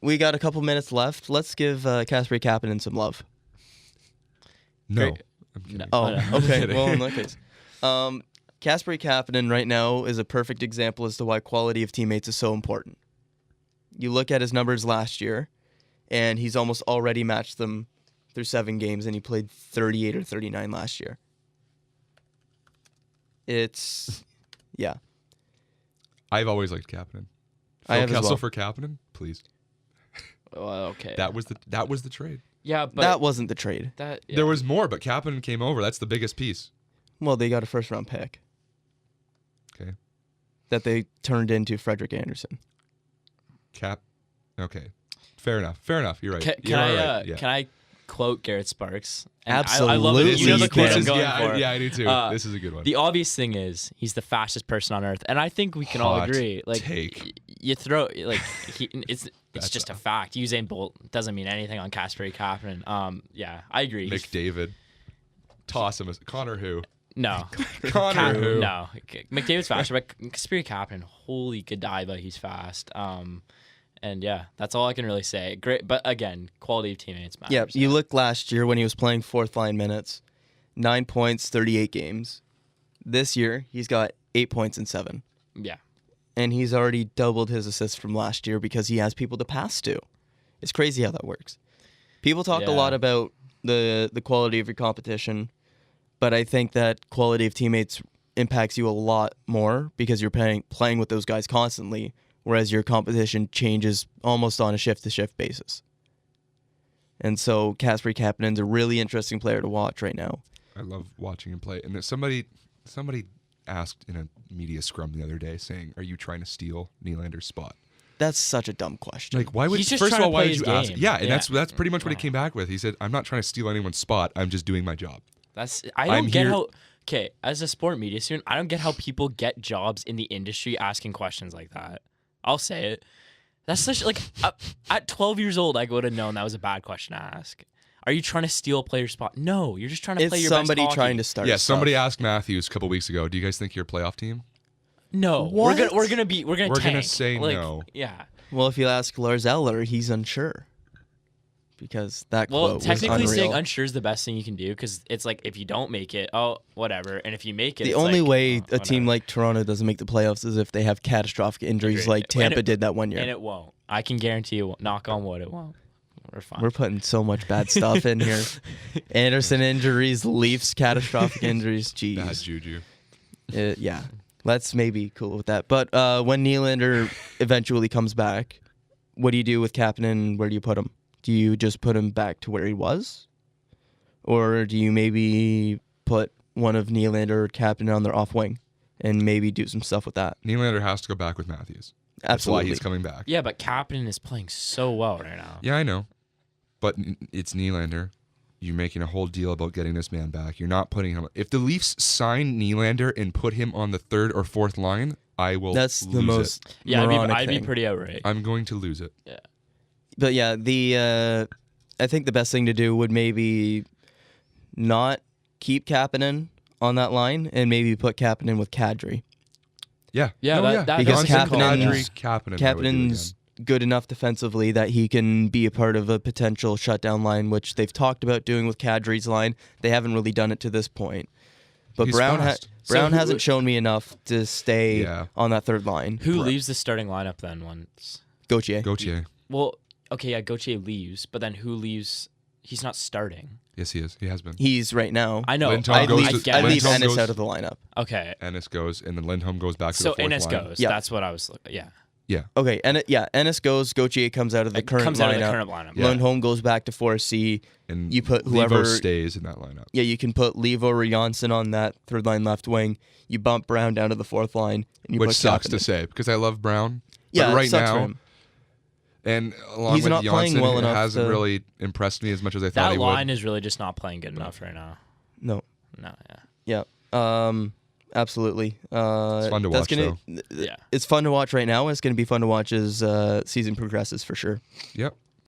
we got a couple minutes left. Let's give Kasperi Kapanen some love. No. Great. I'm kidding. No. Oh, okay. Well, in that case. Kasperi Kapanen right now is a perfect example as to why quality of teammates is so important. You look at his numbers last year, and he's almost already matched them through 7 games, and he played 38 or 39 last year. Yeah. I've always liked Kapanen. I have Kessel as well. for Kapanen, please. Well, okay. That was the trade. Yeah, but That wasn't the trade. There was more, but Kapanen came over. That's the biggest piece. Well, they got a first-round pick. Okay. That they turned into Frederick Anderson. Okay. Fair enough. You're right. Can I quote Garrett Sparks? And Absolutely. I love it. You know the quote I'm going for. Yeah, I do too. This is a good one. The obvious thing is he's the fastest person on earth, and I think we can all Hot agree. Like, take. You throw it's just a fact. Usain Bolt doesn't mean anything on Kasperi Kapanen. Yeah, I agree. McDavid. Toss him. Connor who? No. Connor who? No. McDavid's faster, but Kasperi Kapanen, holy Godiva, he's fast. And yeah, that's all I can really say. Great, but again, quality of teammates matters. Yeah, you looked last year when he was playing fourth line minutes, 9 points, 38 games. This year, he's got 8 points in 7. Yeah. And he's already doubled his assists from last year because he has people to pass to. It's crazy how that works. People talk a lot about the quality of your competition, but I think that quality of teammates impacts you a lot more because you're playing with those guys constantly, whereas your competition changes almost on a shift-to-shift basis. And so Kasperi Kapanen's a really interesting player to watch right now. I love watching him play. And somebody asked in a media scrum the other day saying, "Are you trying to steal Nylander's spot?" That's such a dumb question. Like, why would He's just first of trying all, to why play did his you ask? game. Yeah, and Yeah. that's pretty much what he came back with. He said, "I'm not trying to steal anyone's spot. I'm just doing my job." I don't get how. Okay, as a sport media student, I don't get how people get jobs in the industry asking questions like that. I'll say it. That's such at 12 years old, I would have known that was a bad question to ask. Are you trying to steal a player's spot? No, you're just trying to play your best hockey. It's somebody trying to start. Yeah, stuff. somebody asked Matthews a couple weeks ago, "Do you guys think you're a playoff team?" No, What? we're gonna tank. Say no. Yeah. Well, if you ask Lars Eller, he's unsure. Because that quote Well, was technically, unreal. saying unsure is the best thing you can do because it's like if you don't make it, oh, whatever, and if you make it, The it's only like, way oh, a team whatever. like Toronto doesn't make the playoffs is if they have catastrophic injuries Agreed. like Tampa did that one year. And it won't. I can guarantee you, knock on wood, it won't. We're fine. We're putting so much bad stuff in here. Anderson injuries, Leafs catastrophic injuries. Jeez. Bad juju. Yeah. Let's maybe cool with that. But when Nylander eventually comes back, what do you do with Kapanen? Where do you put him? Do you just put him back to where he was? Or do you maybe put one of Nylander or Kapanen on their off wing and maybe do some stuff with that? Nylander has to go back with Matthews. That's Absolutely. why he's coming back. Yeah, but Kapanen is playing so well right now. Yeah, I know. But it's Nylander. You're making a whole deal about getting this man back. You're not putting him. If the Leafs sign Nylander and put him on the 3rd or 4th line, I will That's lose the most it. Yeah, moronic I'd be thing. pretty outright. I'm going to lose it. Yeah. But yeah, I think the best thing to do would maybe not keep Kapanen on that line and maybe put Kapanen with Kadri. Yeah. Yeah, No, that- Because that's a call. Kapanen's good enough defensively that he can be a part of a potential shutdown line, which they've talked about doing with Kadri's line. They haven't really done it to this point. But He's Brown fast. Brown who- hasn't shown me enough to stay Yeah. on that 3rd line. Who leaves the starting lineup then once? Gauthier. Well, okay, yeah, Gauthier leaves, but then who leaves? He's not starting. Yes, he is. He has been. He's right now. I know. Lindholm I'd goes leave, to- I'd leave Lindholm Ennis goes- out of the lineup. Okay. Ennis goes, and then Lindholm goes back to So the 4th Ennis line. goes. Yeah. That's what I was looking. Yeah. Yeah. Okay, Ennis goes. Gauthier comes out of the current Comes lineup. out of the current lineup. Yeah. Lindholm goes back to 4C. And You put Levo whoever- stays in that lineup. Yeah, you can put Levo or Janssen on that 3rd line left wing. You bump Brown down to the 4th line, and you Which put sucks to Kapanen. say because I love Brown. Yeah, but it right sucks for now, him. and along He's with not playing Janssen, well it enough hasn't to- really impressed me as much as I thought That he line would. is really just not playing good enough right now. No. No, yeah. Yeah. Absolutely. It's fun to that's watch, Yeah. It's fun to watch right now, and it's going to be fun to watch as season progresses for sure. Yep.